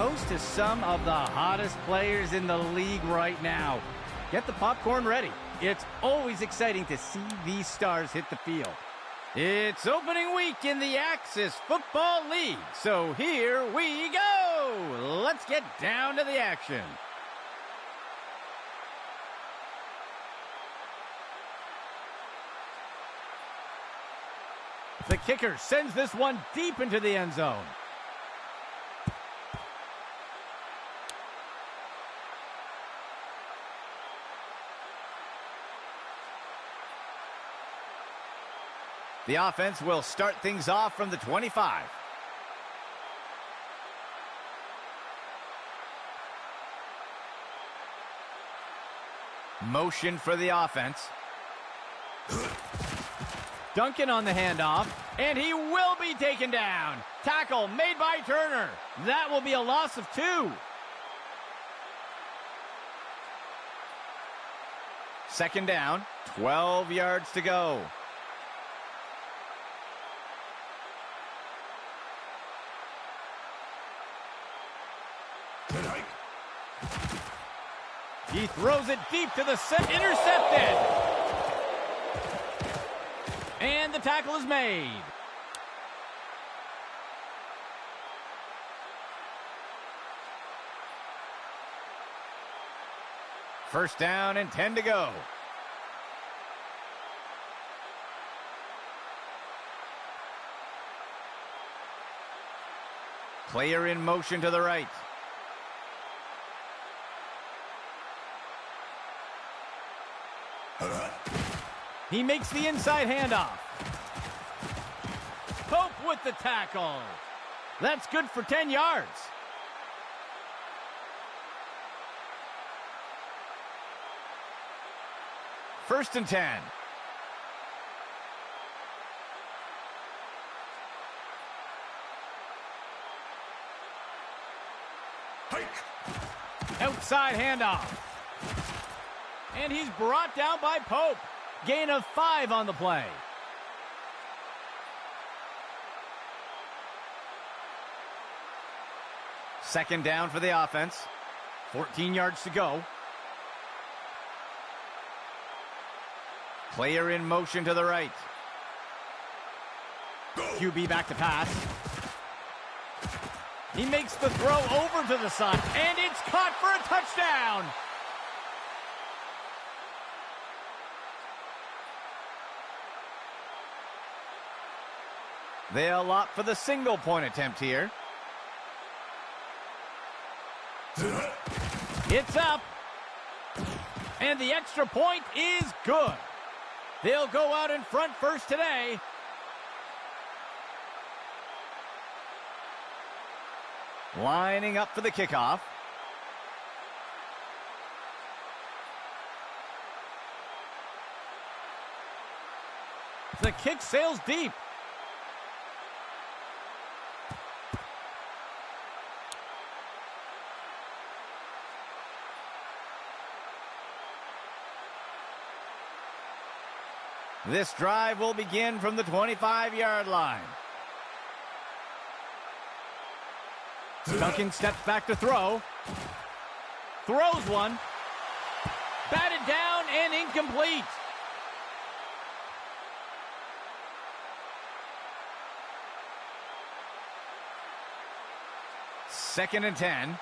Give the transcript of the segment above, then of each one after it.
host to some of the hottest players in the league right now. Get the popcorn ready. It's always exciting to see these stars hit the field. It's opening week in the Axis Football League, so here we go. Let's get down to the action. The kicker sends this one deep into the end zone. The offense will start things off from the 25. Motion for the offense. Duncan on the handoff, and he will be taken down. Tackle made by Turner. That will be a loss of 2. Second down, 12 yards to go. He throws it deep to the set, intercepted. And the tackle is made. First down and 10 to go. Player in motion to the right. He makes the inside handoff. Pope with the tackle. That's good for 10 yards. First and 10. Outside handoff. And he's brought down by Pope. Gain of 5 on the play. Second down for the offense. 14 yards to go. Player in motion to the right. QB back to pass. He makes the throw over to the side, and it's caught for a touchdown. They'll opt for the single-point attempt here. It's up. And the extra point is good. They'll go out in front first today. Lining up for the kickoff. The kick sails deep. This drive will begin from the 25-yard line. Duncan steps back to throw. Throws one. Batted down and incomplete. Second and 10.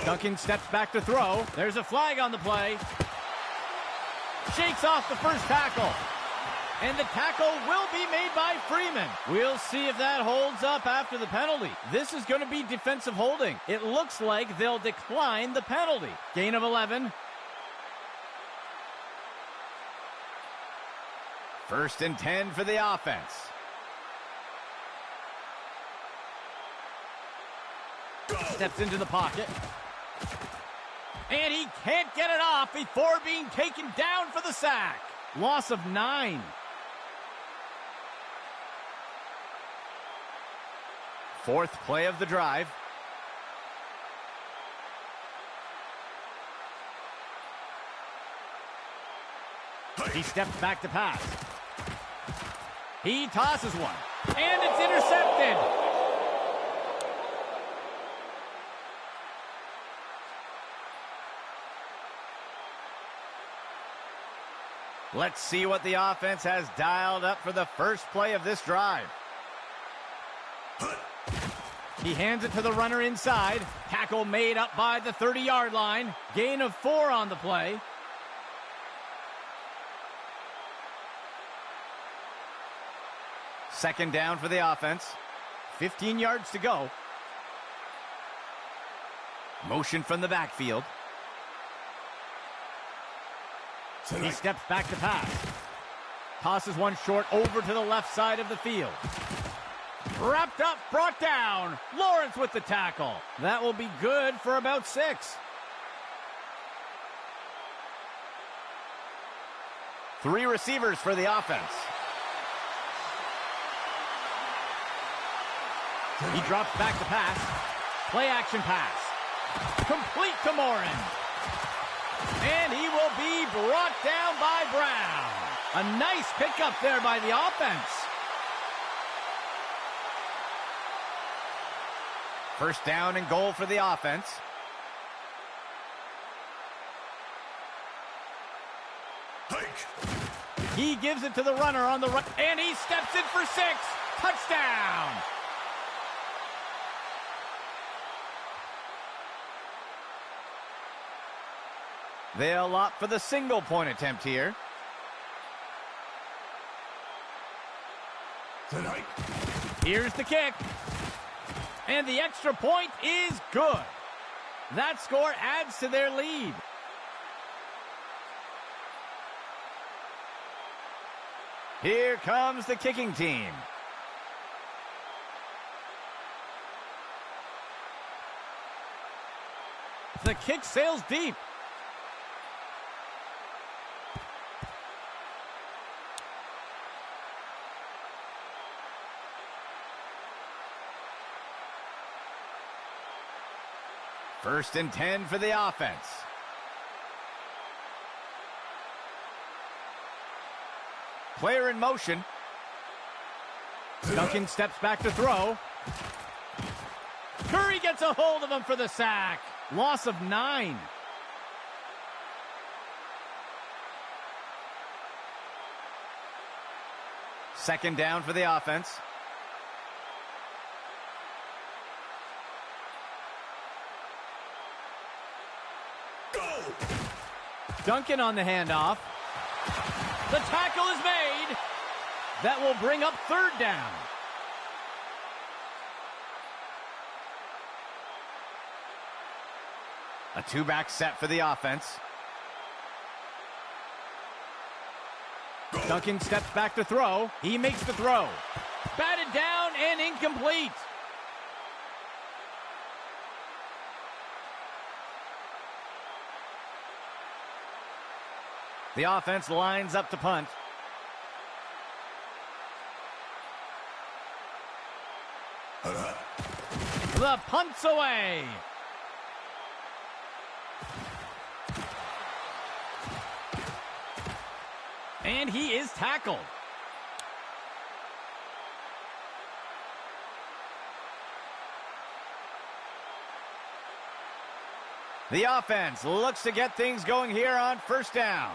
Duncan steps back to throw. There's a flag on the play. Shakes off the first tackle. And the tackle will be made by Freeman. We'll see if that holds up after the penalty. This is going to be defensive holding. It looks like they'll decline the penalty. Gain of 11. First and 10 for the offense. Steps into the pocket. And he can't get it off before being taken down for the sack. Loss of 9. Fourth play of the drive. He steps back to pass. He tosses one, and it's intercepted. Let's see what the offense has dialed up for the first play of this drive. He hands it to the runner inside. Tackle made up by the 30-yard line. Gain of 4 on the play. Second down for the offense. 15 yards to go. Motion from the backfield. He steps back to pass. Tosses one short over to the left side of the field. Wrapped up, brought down. Lawrence with the tackle. That will be good for about 6. 3 receivers for the offense. He drops back to pass. Play action pass. Complete to Morin. And he will be brought down by Brown. A nice pickup there by the offense. First down and goal for the offense. Hike. He gives it to the runner on the right, and he steps in for 6. Touchdown. They'll opt for the single-point attempt here. Tonight. Here's the kick. And the extra point is good. That score adds to their lead. Here comes the kicking team. The kick sails deep. First and 10 for the offense. Player in motion. Duncan steps back to throw. Curry gets a hold of him for the sack. Loss of 9. Second down for the offense. Duncan on the handoff. The tackle is made. That will bring up third down. A 2-back set for the offense. Duncan steps back to throw. He makes the throw. Batted down and incomplete. The offense lines up to punt. The punt's away. And he is tackled. The offense looks to get things going here on first down.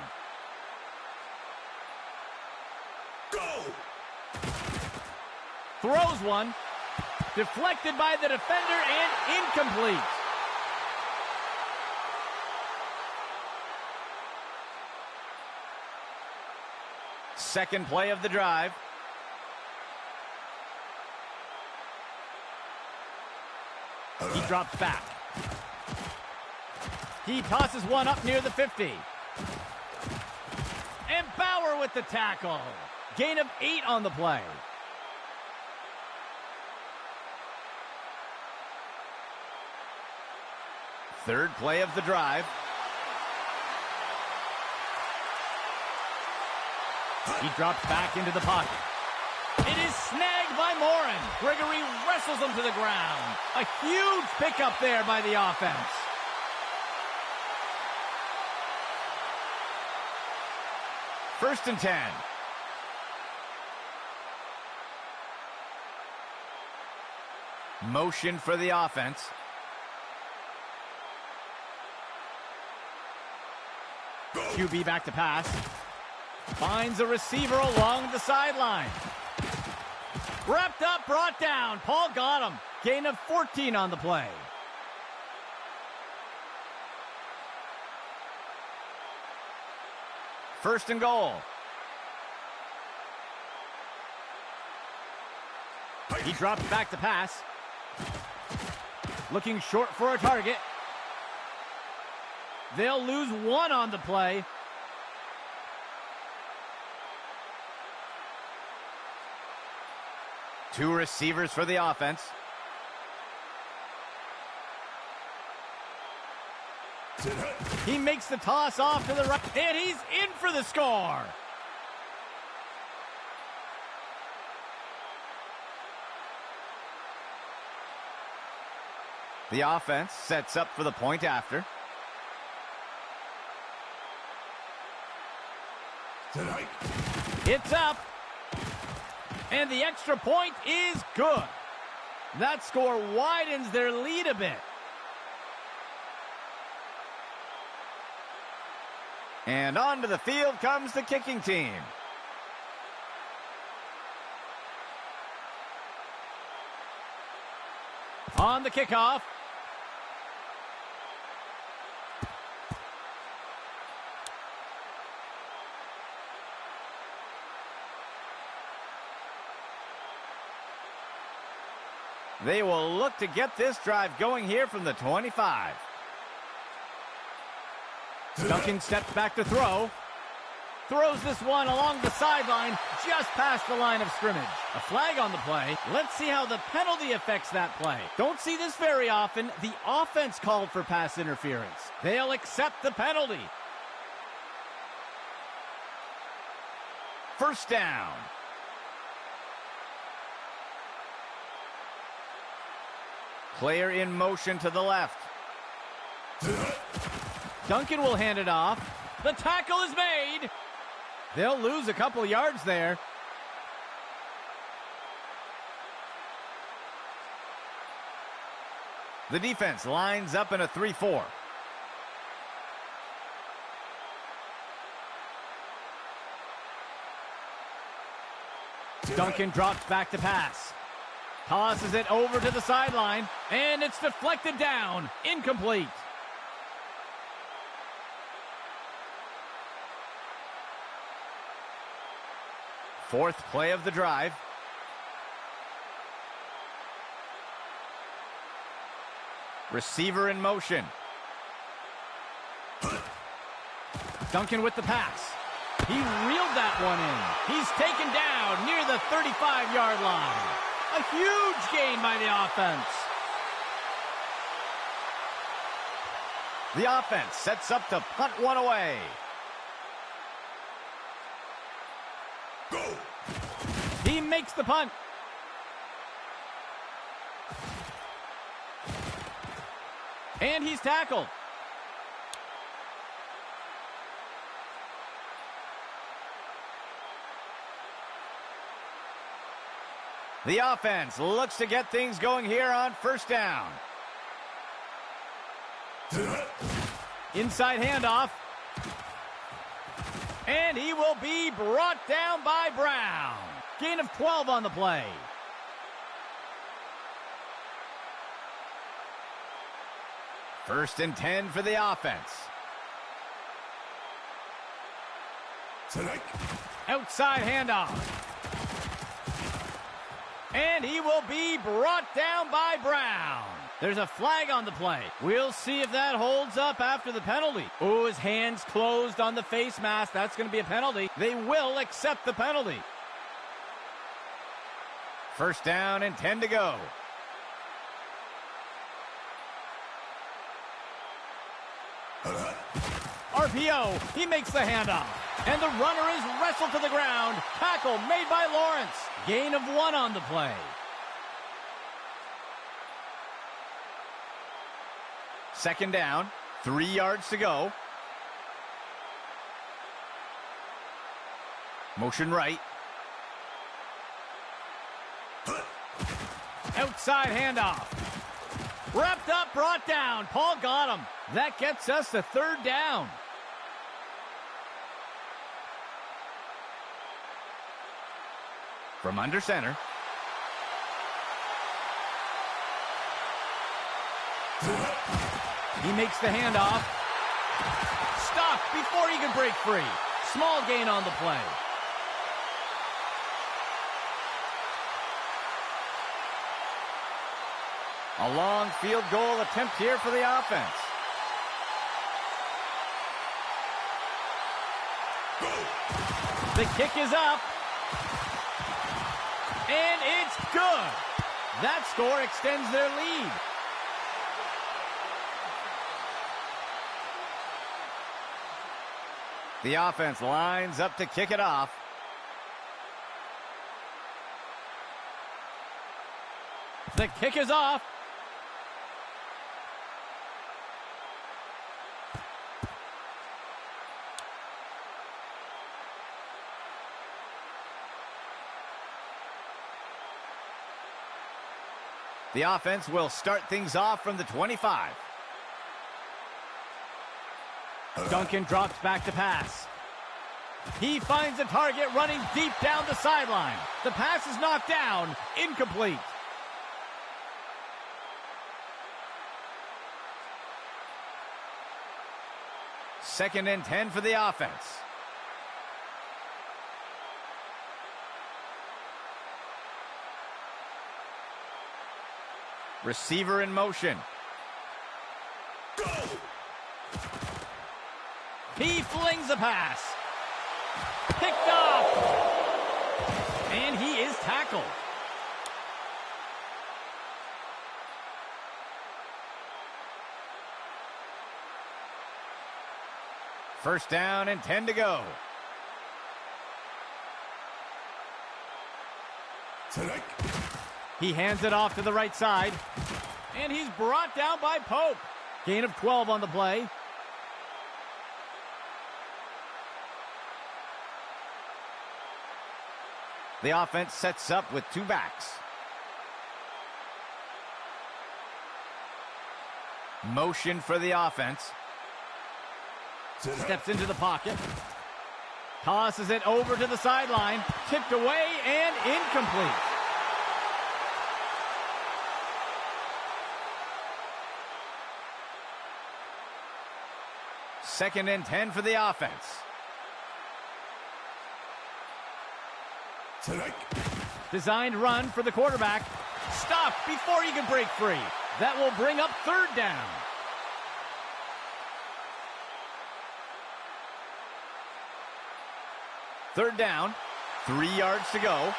Throws one. Deflected by the defender and incomplete. Second play of the drive. He drops back. He tosses one up near the 50. And Bauer with the tackle. Gain of 8 on the play. Third play of the drive. He drops back into the pocket. It is snagged by Morin. Gregory wrestles him to the ground. A huge pickup there by the offense. First and 10. Motion for the offense. QB back to pass. Finds a receiver along the sideline. Wrapped up, brought down. Paul got him. Gain of 14 on the play. First and goal. He drops back to pass. Looking short for a target. They'll lose one on the play. Two receivers for the offense. He makes the toss off to the right, and he's in for the score. The offense sets up for the point after. It's up. And the extra point is good. That score widens their lead a bit. And onto the field comes the kicking team. On the kickoff. They will look to get this drive going here from the 25. Duncan steps back to throw. Throws this one along the sideline, just past the line of scrimmage. A flag on the play. Let's see how the penalty affects that play. Don't see this very often. The offense called for pass interference. They'll accept the penalty. First down. Player in motion to the left. Duncan will hand it off. The tackle is made. They'll lose a couple yards there. The defense lines up in a 3-4. Duncan drops back to pass. Tosses it over to the sideline, and it's deflected down. Incomplete. Fourth play of the drive. Receiver in motion. Duncan with the pass. He reeled that one in. He's taken down near the 35-yard line. A huge gain by the offense. The offense sets up to punt one away. Go. He makes the punt. And he's tackled. The offense looks to get things going here on first down. Inside handoff. And he will be brought down by Brown. Gain of 12 on the play. First and 10 for the offense. Outside handoff. And he will be brought down by Brown. There's a flag on the play. We'll see if that holds up after the penalty. Oh, his hands closed on the face mask. That's going to be a penalty. They will accept the penalty. First down and 10 to go. RPO. He makes the handoff. And the runner is wrestled to the ground. Tackle made by Lawrence. Gain of 1 on the play. Second down, 3 yards to go. Motion right. Outside handoff. Wrapped up, brought down. Paul got him. That gets us to third down. From under center. He makes the handoff. Stopped before he can break free. Small gain on the play. A long field goal attempt here for the offense. The kick is up. And it's good. That score extends their lead. The offense lines up to kick it off. The kick is off. The offense will start things off from the 25. Duncan drops back to pass. He finds a target running deep down the sideline. The pass is knocked down, incomplete. Second and 10 for the offense. Receiver in motion. Go! He flings a pass. Picked off. And he is tackled. First down and 10 to go. He hands it off to the right side. And he's brought down by Pope. Gain of 12 on the play. The offense sets up with two backs. Motion for the offense. Steps into the pocket. Tosses it over to the sideline. Tipped away and incomplete. Second and 10 for the offense. Designed run for the quarterback. Stopped before he can break free. That will bring up third down. Third down, 3 yards to go.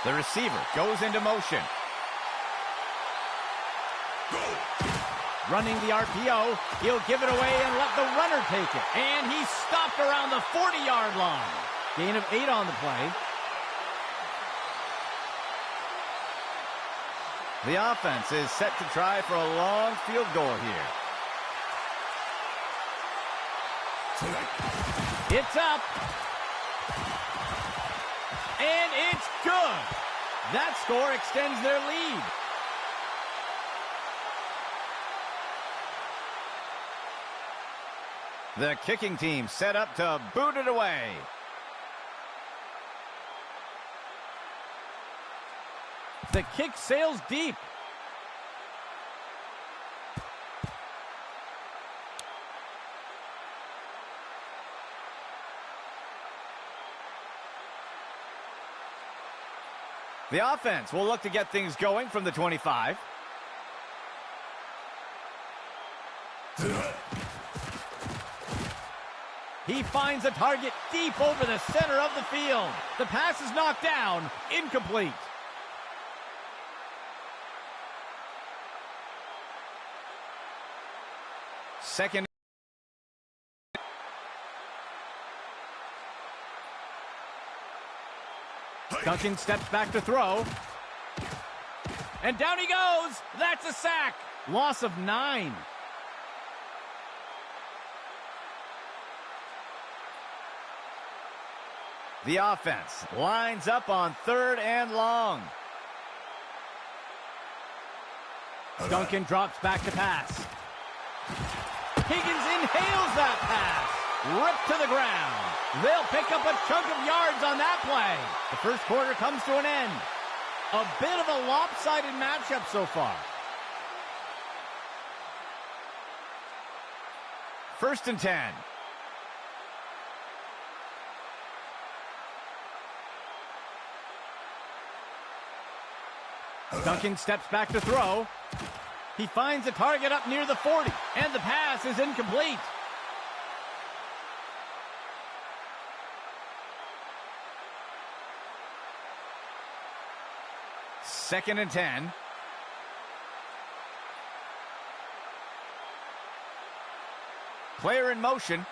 The receiver goes into motion. Running the RPO, he'll give it away and let the runner take it. And he's stopped around the 40-yard line. Gain of 8 on the play. The offense is set to try for a long field goal here. It's up. And it's good. That score extends their lead. The kicking team set up to boot it away. The kick sails deep. The offense will look to get things going from the 25. He finds a target deep over the center of the field. The pass is knocked down, incomplete. Second. Duncan steps back to throw. And down he goes. That's a sack. Loss of 9. The offense lines up on 3rd and long. Duncan drops back to pass. Higgins inhales that pass. Ripped to the ground. They'll pick up a chunk of yards on that play. The first quarter comes to an end. A bit of a lopsided matchup so far. 1st and 10. Duncan steps back to throw. He finds a target up near the 40, and the pass is incomplete. Second and 10. Player in motion.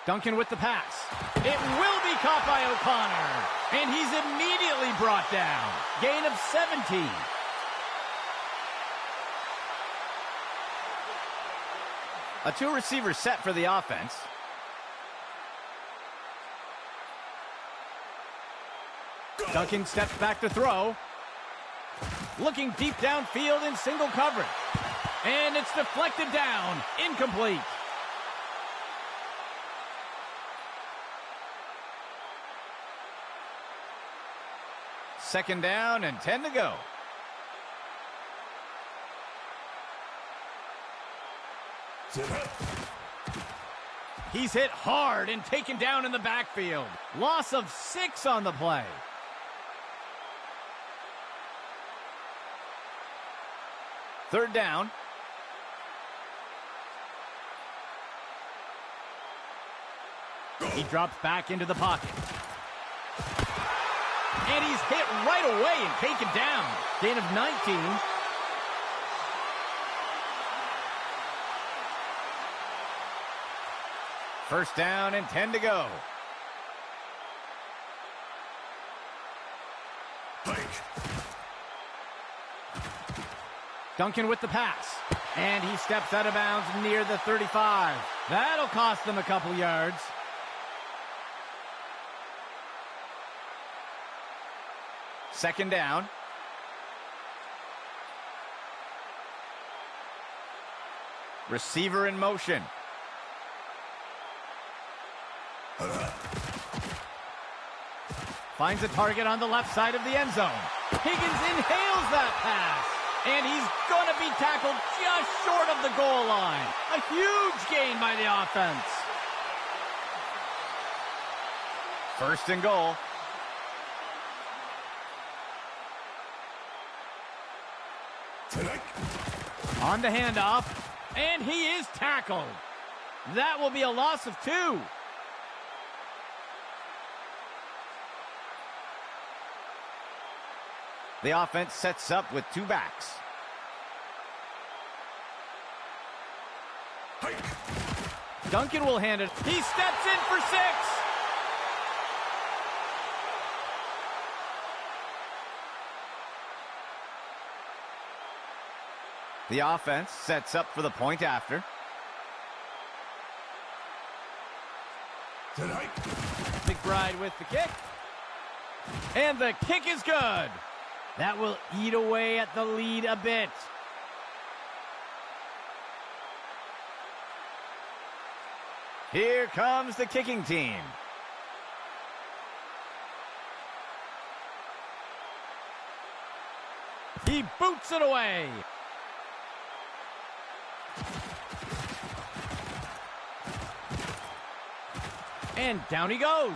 Duncan with the pass. It will be caught by O'Connor. And he's immediately brought down. Gain of 17. A 2-receiver set for the offense. Duncan steps back to throw. Looking deep downfield in single coverage. And it's deflected down. Incomplete. Second down and 10 to go. He's hit hard and taken down in the backfield. Loss of 6 on the play. Third down. He drops back into the pocket. And he's hit right away and taken down. Gain of 19. First down and 10 to go. Duncan with the pass. And he steps out of bounds near the 35. That'll cost them a couple yards. Second down. Receiver in motion. Finds a target on the left side of the end zone. Higgins inhales that pass. And he's going to be tackled just short of the goal line. A huge gain by the offense. First and goal. On the handoff, and he is tackled. That will be a loss of 2. The offense sets up with 2 backs. Duncan will hand it. He steps in for 6. The offense sets up for the point after. McBride with the kick. And the kick is good. That will eat away at the lead a bit. Here comes the kicking team. He boots it away. And down he goes.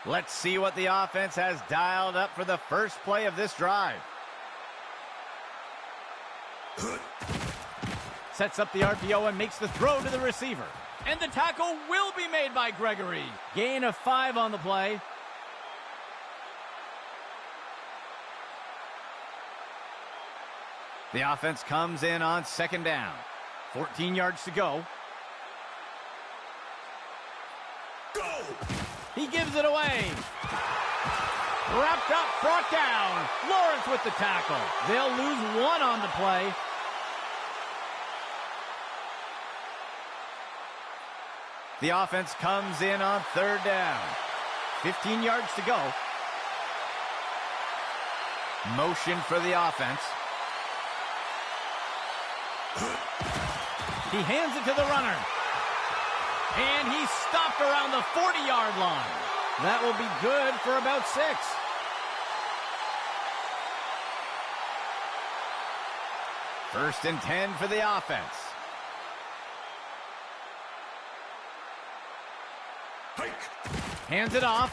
Let's see what the offense has dialed up for the first play of this drive. Sets up the RPO and makes the throw to the receiver. And the tackle will be made by Gregory. Gain of 5 on the play. The offense comes in on second down. 14 yards to go. He gives it away. Wrapped up, brought down. Lawrence with the tackle. They'll lose one on the play. The offense comes in on third down. 15 yards to go. Motion for the offense. He hands it to the runner. And he's stopped around the 40-yard line. That will be good for about 6. First and 10 for the offense. Hands it off.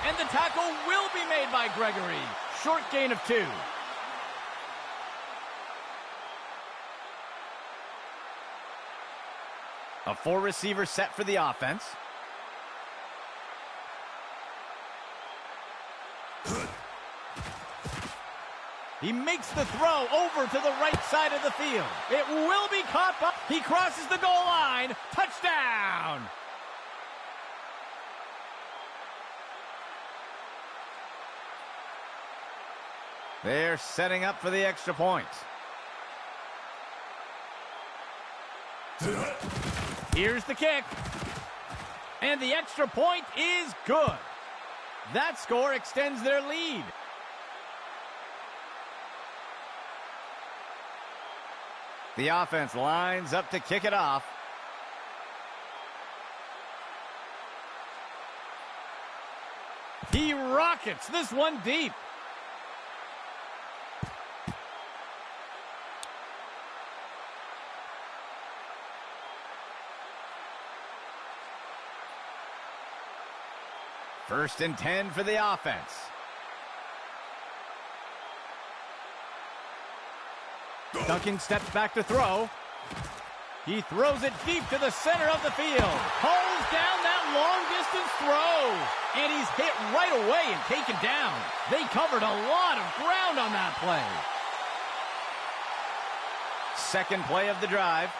And the tackle will be made by Gregory. Short gain of 2. A 4-receiver set for the offense. He makes the throw over to the right side of the field. It will be caught by... He crosses the goal line. Touchdown! They're setting up for the extra point. Here's the kick. And the extra point is good. That score extends their lead. The offense lines up to kick it off. He rockets this one deep. First and 10 for the offense. Duncan steps back to throw. He throws it deep to the center of the field. Pulls down that long-distance throw. And he's hit right away and taken down. They covered a lot of ground on that play. Second play of the drive.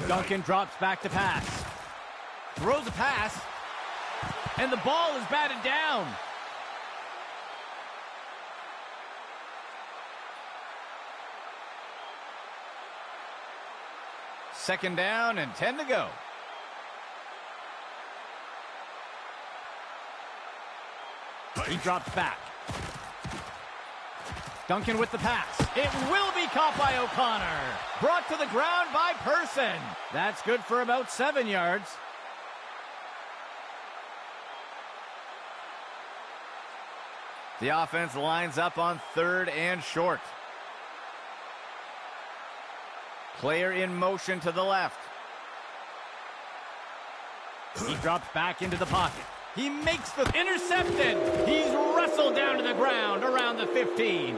Duncan drops back to pass. Throws a pass. And the ball is batted down. Second down and 10 to go. He drops back. Duncan with the pass. It will be caught by O'Connor. Brought to the ground by Person. That's good for about 7 yards. The offense lines up on third and short. Player in motion to the left. He drops back into the pocket. He makes the intercepted. He's wrestled down to the ground around the 15.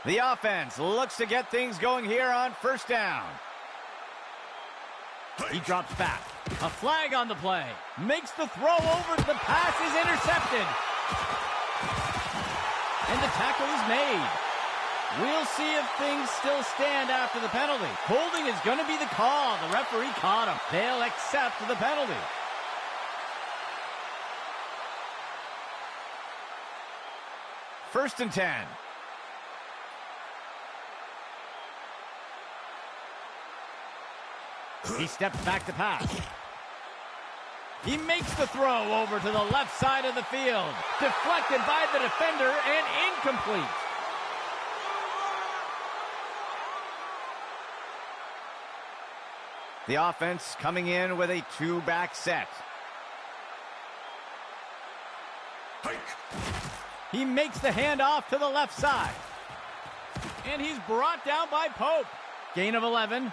The offense looks to get things going here on first down. He drops back. A flag on the play. Makes the throw over. The pass is intercepted. And the tackle is made. We'll see if things still stand after the penalty. Holding is going to be the call. The referee caught him. They'll accept the penalty. First and 10. He steps back to pass. He makes the throw over to the left side of the field. Deflected by the defender and incomplete. The offense coming in with a 2-back set. He makes the handoff to the left side. And he's brought down by Pope. Gain of 11.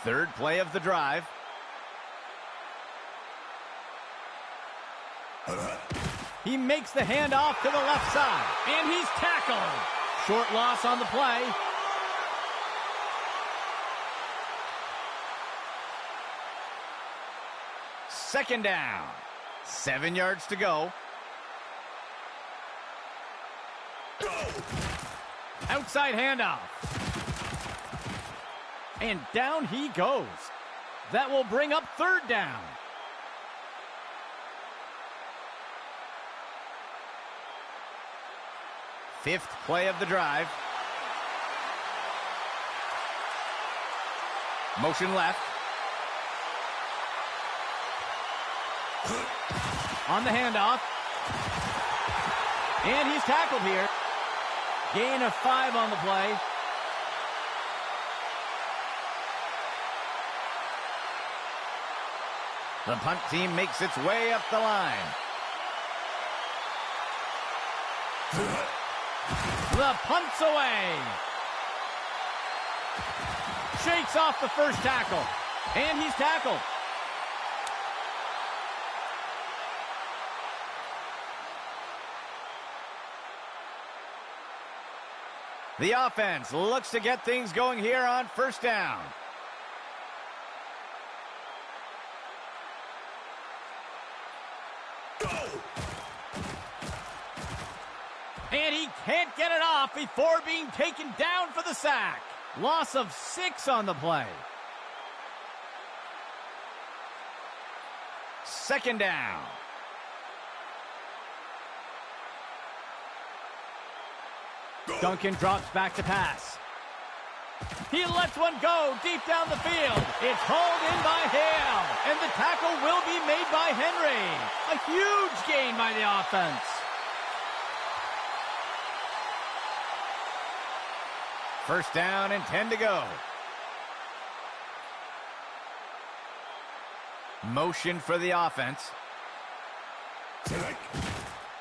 Third play of the drive. He makes the handoff to the left side. And he's tackled. Short loss on the play. Second down. 7 yards to go. Outside handoff. And down he goes. That will bring up 3rd down. Fifth play of the drive. Motion left. On the handoff. And he's tackled here. Gain of 5 on the play. The punt team makes its way up the line. The punt's away. Shakes off the first tackle. And he's tackled. The offense looks to get things going here on 1st down. And he can't get it off before being taken down for the sack. Loss of 6 on the play. 2nd down. Duncan drops back to pass. He lets one go deep down the field. It's hauled in by Hale. And the tackle will be made by Henry. A huge gain by the offense. First down and 10 to go. Motion for the offense.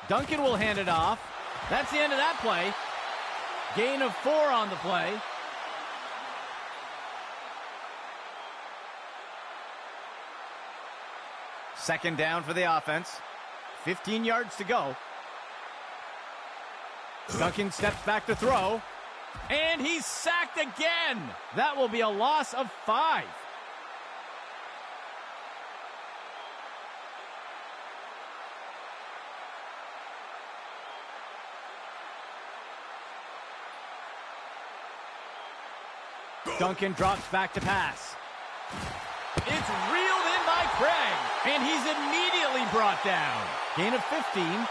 Duncan will hand it off. That's the end of that play. Gain of 4 on the play. Second down for the offense. 15 yards to go. Duncan steps back to throw. And he's sacked again. That will be a loss of 5. Duncan drops back to pass. It's reeled in by Craig. And he's immediately brought down. Gain of 15.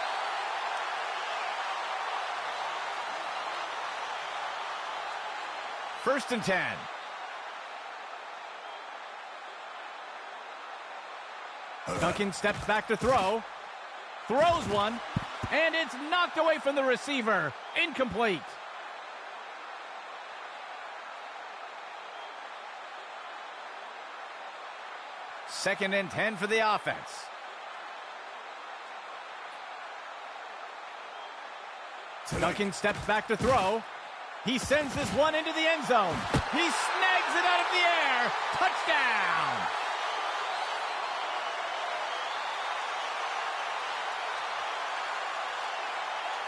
First and 10. Duncan steps back to throw. Throws one. And it's knocked away from the receiver. Incomplete. Second and 10 for the offense. Duncan steps back to throw. He sends this one into the end zone. He snags it out of the air. Touchdown!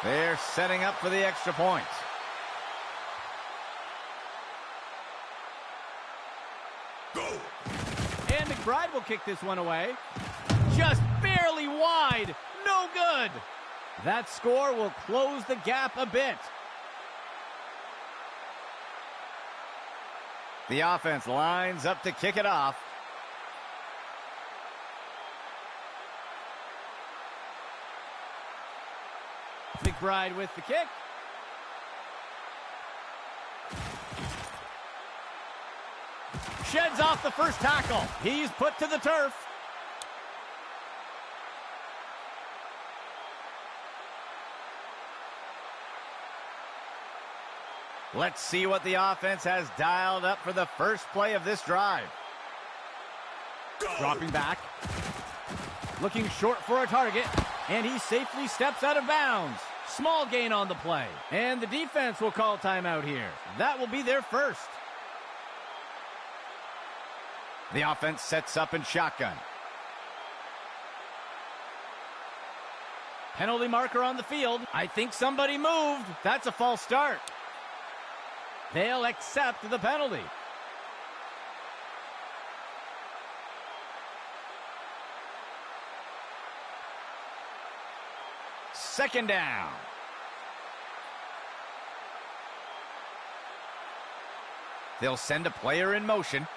They're setting up for the extra point. Go! And McBride will kick this one away. Just barely wide. No good. That score will close the gap a bit. The offense lines up to kick it off. McBride with the kick. Sheds off the first tackle. He's put to the turf. Let's see what the offense has dialed up for the first play of this drive. Go. Dropping back. Looking short for a target. And he safely steps out of bounds. Small gain on the play. And the defense will call timeout here. That will be their first. The offense sets up in shotgun. Penalty marker on the field. I think somebody moved. That's a false start. They'll accept the penalty. Second down. They'll send a player in motion.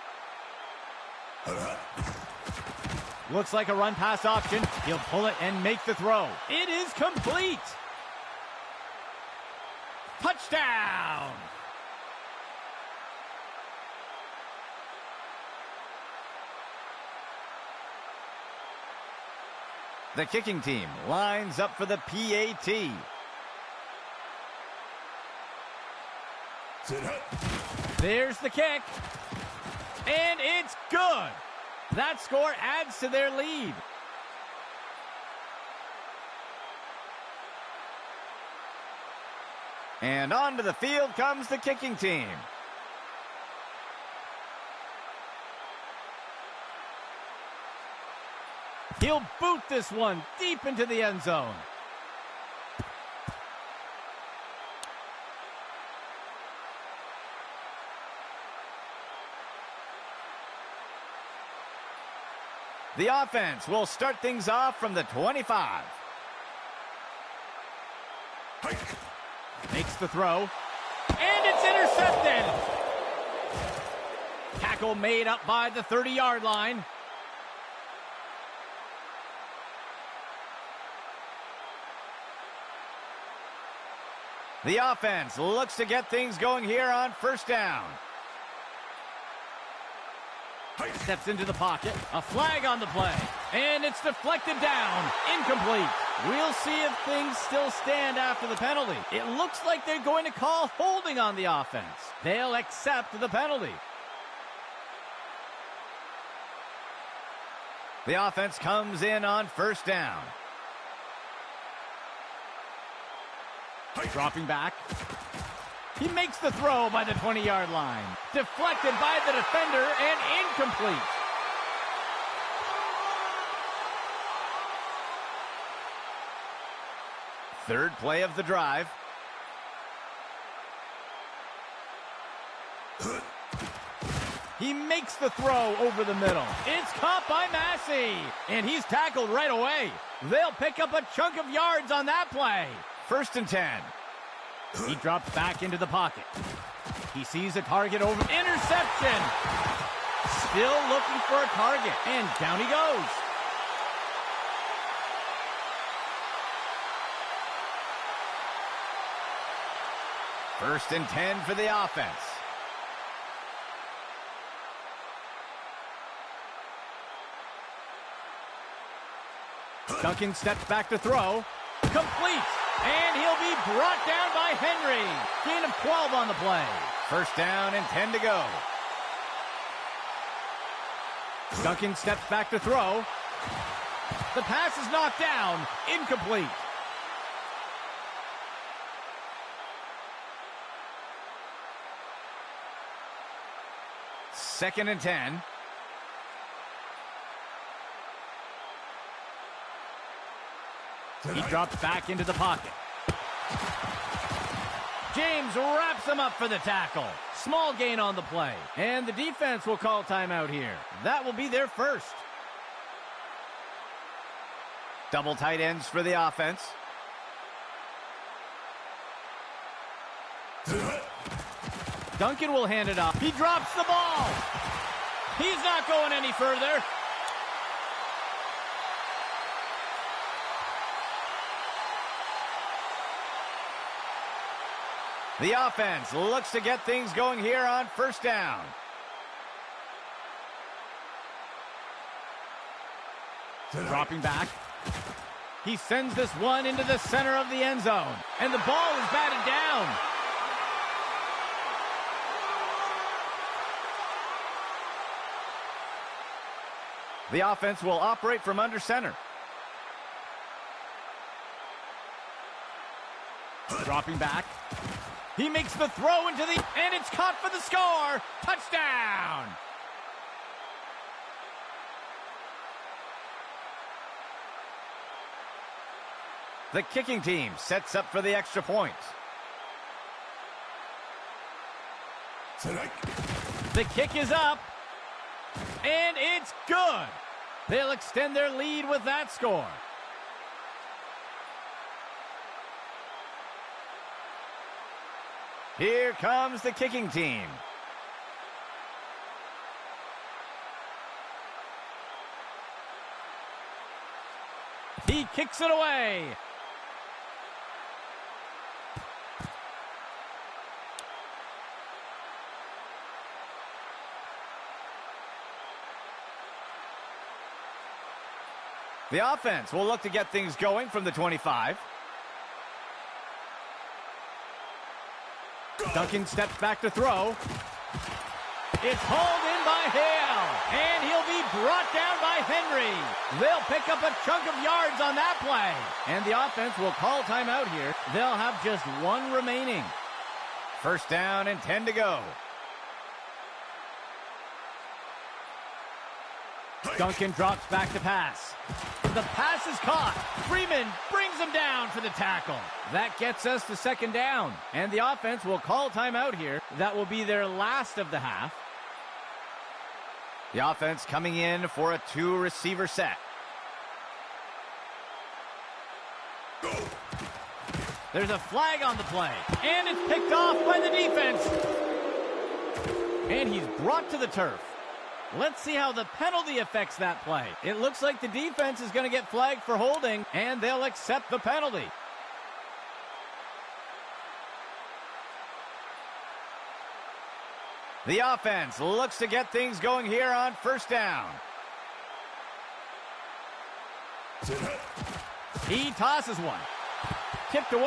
Looks like a run-pass option. He'll pull it and make the throw. It is complete. Touchdown. The kicking team lines up for the PAT. There's the kick. And it's good. That score adds to their lead. And onto the field comes the kicking team. He'll boot this one deep into the end zone. The offense will start things off from the 25. Makes the throw. And it's intercepted. Tackle made up by the 30-yard line. The offense looks to get things going here on first down. Steps into the pocket. A flag on the play. And it's deflected down. Incomplete. We'll see if things still stand after the penalty. It looks like they're going to call holding on the offense. They'll accept the penalty. The offense comes in on first down. Dropping back. He makes the throw by the 20-yard line. Deflected by the defender and incomplete. Third play of the drive. He makes the throw over the middle. It's caught by Massey. And he's tackled right away. They'll pick up a chunk of yards on that play. First and 10. He drops back into the pocket. He sees a target over. Interception. Still looking for a target. And down he goes. First and 10 for the offense. Duncan steps back to throw. Complete. And he'll be brought down by Henry. Gain of 12 on the play. First down and 10 to go. Duncan steps back to throw. The pass is knocked down. Incomplete. Second and 10. He drops back into the pocket. James wraps him up for the tackle. Small gain on the play. And the defense will call timeout here. That will be their first. Double tight ends for the offense. Duncan will hand it off. He drops the ball. He's not going any further. The offense looks to get things going here on first down. Dropping back. He sends this one into the center of the end zone. And the ball is batted down. The offense will operate from under center. Dropping back. He makes the throw into the... And it's caught for the score. Touchdown. The kicking team sets up for the extra point. The kick is up. And it's good. They'll extend their lead with that score. Here comes the kicking team. He kicks it away. The offense will look to get things going from the 25. Duncan steps back to throw. It's hauled in by Hale, and he'll be brought down by Henry. They'll pick up a chunk of yards on that play, and the offense will call timeout here. They'll have just one remaining. First down and 10 to go. Duncan drops back to pass. The pass is caught. Freeman brings him down for the tackle. That gets us to second down, and the offense will call timeout here. That will be their last of the half. The offense coming in for a 2-receiver set. There's a flag on the play, and it's picked off by the defense. And he's brought to the turf. Let's see how the penalty affects that play. It looks like the defense is going to get flagged for holding, and they'll accept the penalty. The offense looks to get things going here on first down. He tosses one. Tipped away.